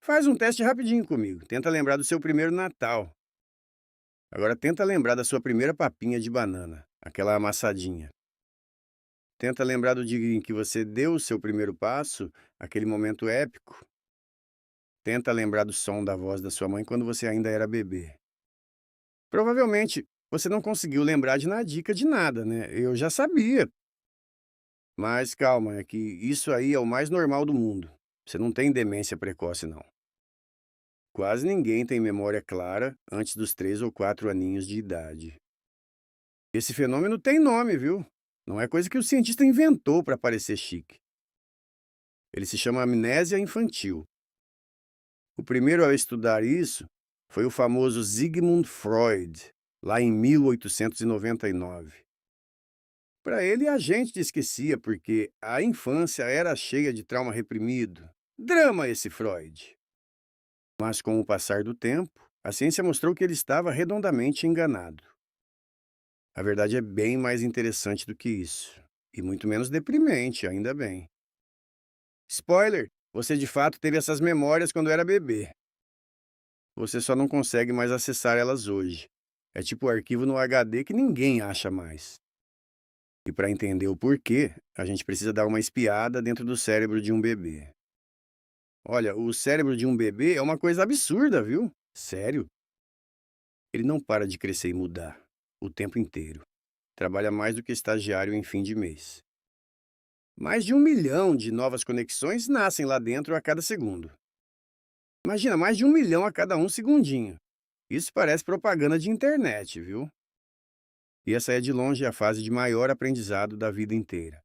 Faz um teste rapidinho comigo. Tenta lembrar do seu primeiro Natal. Agora tenta lembrar da sua primeira papinha de banana, aquela amassadinha. Tenta lembrar do dia em que você deu o seu primeiro passo, aquele momento épico. Tenta lembrar do som da voz da sua mãe quando você ainda era bebê. Provavelmente você não conseguiu lembrar de dica de nada, né? Eu já sabia. Mas calma, é que isso aí é o mais normal do mundo. Você não tem demência precoce, não. Quase ninguém tem memória clara antes dos 3 ou 4 aninhos de idade. Esse fenômeno tem nome, viu? Não é coisa que o cientista inventou para parecer chique. Ele se chama amnésia infantil. O primeiro a estudar isso foi o famoso Sigmund Freud, lá em 1899. Para ele, a gente esquecia porque a infância era cheia de trauma reprimido. Drama esse Freud. Mas com o passar do tempo, a ciência mostrou que ele estava redondamente enganado. A verdade é bem mais interessante do que isso. E muito menos deprimente, ainda bem. Spoiler! Você de fato teve essas memórias quando era bebê. Você só não consegue mais acessar elas hoje. É tipo o arquivo no HD que ninguém acha mais. E para entender o porquê, a gente precisa dar uma espiada dentro do cérebro de um bebê. Olha, o cérebro de um bebê é uma coisa absurda, viu? Sério. Ele não para de crescer e mudar o tempo inteiro. Trabalha mais do que estagiário em fim de mês. Mais de 1 milhão de novas conexões nascem lá dentro a cada segundo. Imagina, mais de 1 milhão a cada um segundinho. Isso parece propaganda de internet, viu? E essa é de longe a fase de maior aprendizado da vida inteira.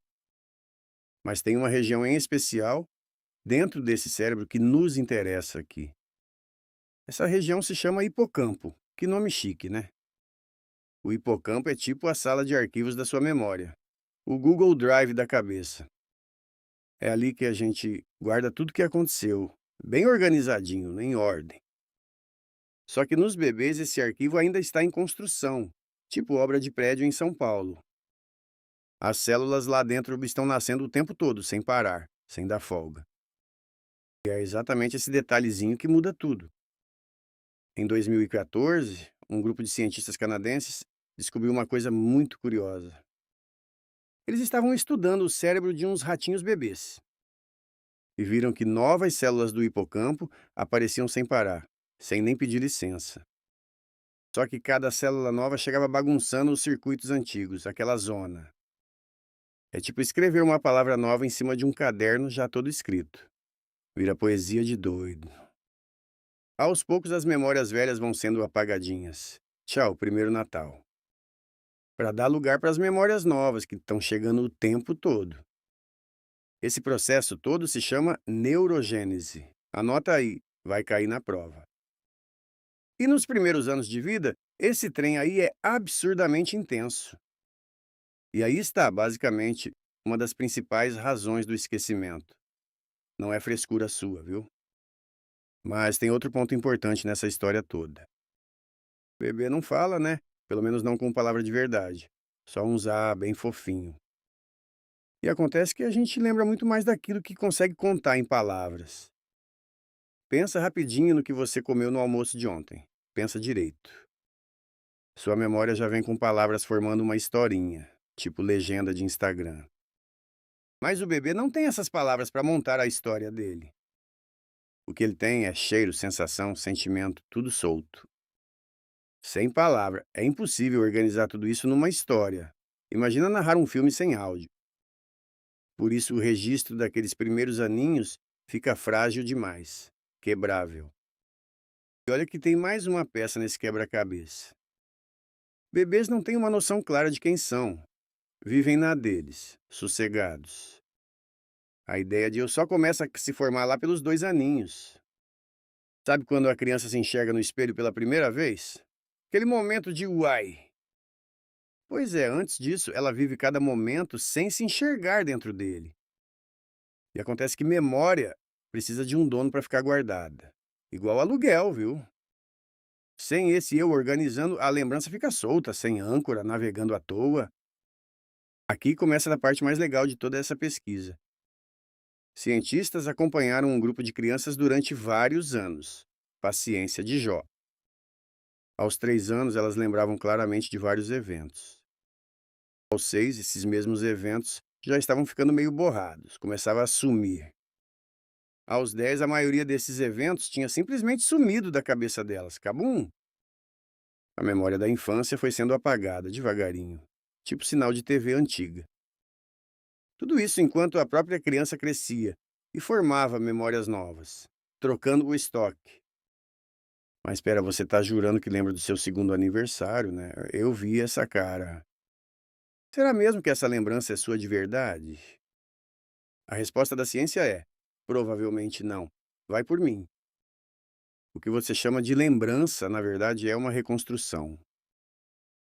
Mas tem uma região em especial dentro desse cérebro que nos interessa aqui. Essa região se chama hipocampo. Que nome chique, né? O hipocampo é tipo a sala de arquivos da sua memória. O Google Drive da cabeça. É ali que a gente guarda tudo que aconteceu, bem organizadinho, em ordem. Só que nos bebês esse arquivo ainda está em construção, tipo obra de prédio em São Paulo. As células lá dentro estão nascendo o tempo todo, sem parar, sem dar folga. E é exatamente esse detalhezinho que muda tudo. Em 2014, um grupo de cientistas canadenses descobriu uma coisa muito curiosa. Eles estavam estudando o cérebro de uns ratinhos bebês e viram que novas células do hipocampo apareciam sem parar, sem nem pedir licença. Só que cada célula nova chegava bagunçando os circuitos antigos, aquela zona. É tipo escrever uma palavra nova em cima de um caderno já todo escrito. Vira poesia de doido. Aos poucos as memórias velhas vão sendo apagadinhas. Tchau, primeiro Natal. Para dar lugar para as memórias novas que estão chegando o tempo todo. Esse processo todo se chama neurogênese. Anota aí, vai cair na prova. E nos primeiros anos de vida, esse trem aí é absurdamente intenso. E aí está, basicamente, uma das principais razões do esquecimento. Não é frescura sua, viu? Mas tem outro ponto importante nessa história toda. O bebê não fala, né? Pelo menos não com palavra de verdade. Só um zá bem fofinho. E acontece que a gente lembra muito mais daquilo que consegue contar em palavras. Pensa rapidinho no que você comeu no almoço de ontem. Pensa direito. Sua memória já vem com palavras formando uma historinha, tipo legenda de Instagram. Mas o bebê não tem essas palavras para montar a história dele. O que ele tem é cheiro, sensação, sentimento, tudo solto. Sem palavra. É impossível organizar tudo isso numa história. Imagina narrar um filme sem áudio. Por isso, o registro daqueles primeiros aninhos fica frágil demais, quebrável. E olha que tem mais uma peça nesse quebra-cabeça. Bebês não têm uma noção clara de quem são. Vivem na deles, sossegados. A ideia de eu só começa a se formar lá pelos 2 aninhos. Sabe quando a criança se enxerga no espelho pela primeira vez? Aquele momento de uai. Pois é, antes disso, ela vive cada momento sem se enxergar dentro dele. E acontece que memória precisa de um dono para ficar guardada. Igual aluguel, viu? Sem esse eu organizando, a lembrança fica solta, sem âncora, navegando à toa. Aqui começa a parte mais legal de toda essa pesquisa. Cientistas acompanharam um grupo de crianças durante vários anos. Paciência de Jó. Aos 3 anos, elas lembravam claramente de vários eventos. Aos 6, esses mesmos eventos já estavam ficando meio borrados, começava a sumir. Aos 10, a maioria desses eventos tinha simplesmente sumido da cabeça delas. Cabum! A memória da infância foi sendo apagada devagarinho, tipo sinal de TV antiga. Tudo isso enquanto a própria criança crescia e formava memórias novas, trocando o estoque. Mas espera, você tá jurando que lembra do seu segundo aniversário, né? Eu vi essa cara. Será mesmo que essa lembrança é sua de verdade? A resposta da ciência é: provavelmente não. Vai por mim. O que você chama de lembrança, na verdade, é uma reconstrução.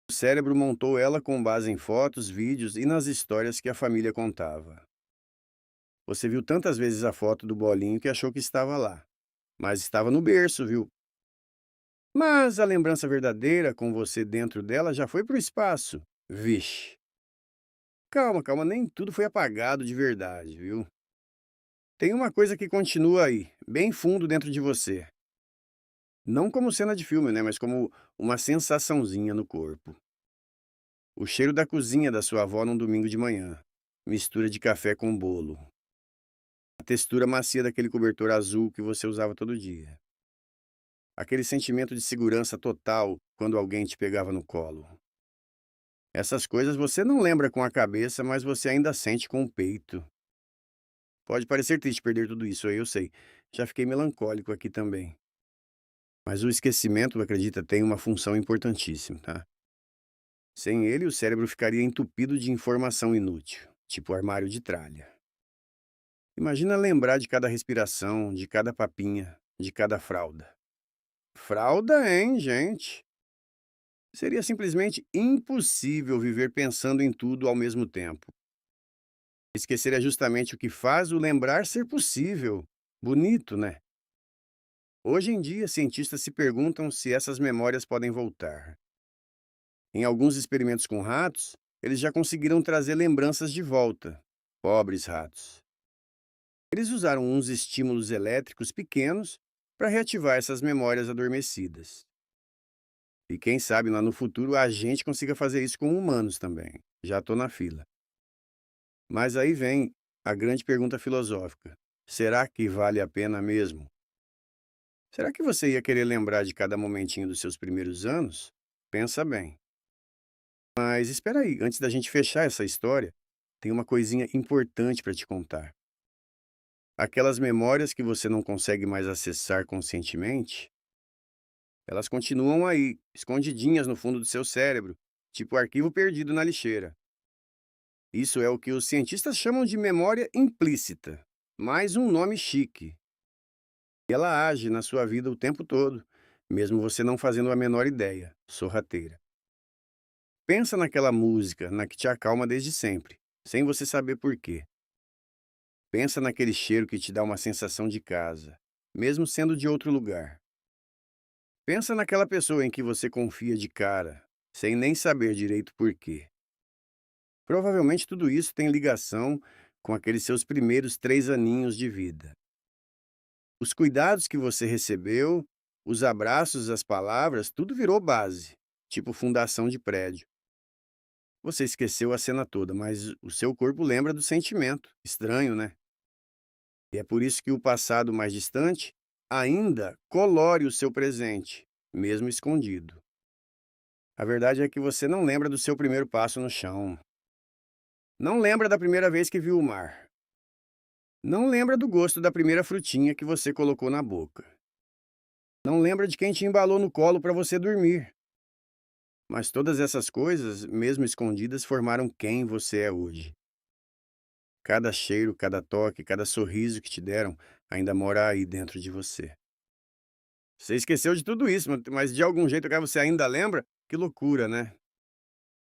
O cérebro montou ela com base em fotos, vídeos e nas histórias que a família contava. Você viu tantas vezes a foto do bolinho que achou que estava lá, mas estava no berço, viu? Mas a lembrança verdadeira, com você dentro dela, já foi para o espaço. Vixe. Calma, calma, nem tudo foi apagado de verdade, viu? Tem uma coisa que continua aí, bem fundo dentro de você. Não como cena de filme, né? Mas como uma sensaçãozinha no corpo. O cheiro da cozinha da sua avó num domingo de manhã. Mistura de café com bolo. A textura macia daquele cobertor azul que você usava todo dia. Aquele sentimento de segurança total quando alguém te pegava no colo. Essas coisas você não lembra com a cabeça, mas você ainda sente com o peito. Pode parecer triste perder tudo isso aí, eu sei. Já fiquei melancólico aqui também. Mas o esquecimento, acredita, tem uma função importantíssima, tá? Sem ele, o cérebro ficaria entupido de informação inútil, tipo armário de tralha. Imagina lembrar de cada respiração, de cada papinha, de cada fralda. Fralda, hein, gente? Seria simplesmente impossível viver pensando em tudo ao mesmo tempo. Esquecer é justamente o que faz o lembrar ser possível. Bonito, né? Hoje em dia, cientistas se perguntam se essas memórias podem voltar. Em alguns experimentos com ratos, eles já conseguiram trazer lembranças de volta. Pobres ratos. Eles usaram uns estímulos elétricos pequenos para reativar essas memórias adormecidas. E quem sabe lá no futuro a gente consiga fazer isso com humanos também. Já estou na fila. Mas aí vem a grande pergunta filosófica: será que vale a pena mesmo? Será que você ia querer lembrar de cada momentinho dos seus primeiros anos? Pensa bem. Mas espera aí, antes da gente fechar essa história, tem uma coisinha importante para te contar. Aquelas memórias que você não consegue mais acessar conscientemente, elas continuam aí, escondidinhas no fundo do seu cérebro, tipo arquivo perdido na lixeira. Isso é o que os cientistas chamam de memória implícita, mais um nome chique. Ela age na sua vida o tempo todo, mesmo você não fazendo a menor ideia, sorrateira. Pensa naquela música, na que te acalma desde sempre, sem você saber por quê. Pensa naquele cheiro que te dá uma sensação de casa, mesmo sendo de outro lugar. Pensa naquela pessoa em que você confia de cara, sem nem saber direito por quê. Provavelmente tudo isso tem ligação com aqueles seus primeiros 3 aninhos de vida. Os cuidados que você recebeu, os abraços, as palavras, tudo virou base, tipo fundação de prédio. Você esqueceu a cena toda, mas o seu corpo lembra do sentimento. Estranho, né? E é por isso que o passado mais distante ainda colore o seu presente, mesmo escondido. A verdade é que você não lembra do seu primeiro passo no chão. Não lembra da primeira vez que viu o mar. Não lembra do gosto da primeira frutinha que você colocou na boca. Não lembra de quem te embalou no colo para você dormir. Mas todas essas coisas, mesmo escondidas, formaram quem você é hoje. Cada cheiro, cada toque, cada sorriso que te deram ainda mora aí dentro de você. Você esqueceu de tudo isso, mas de algum jeito agora você ainda lembra? Que loucura, né?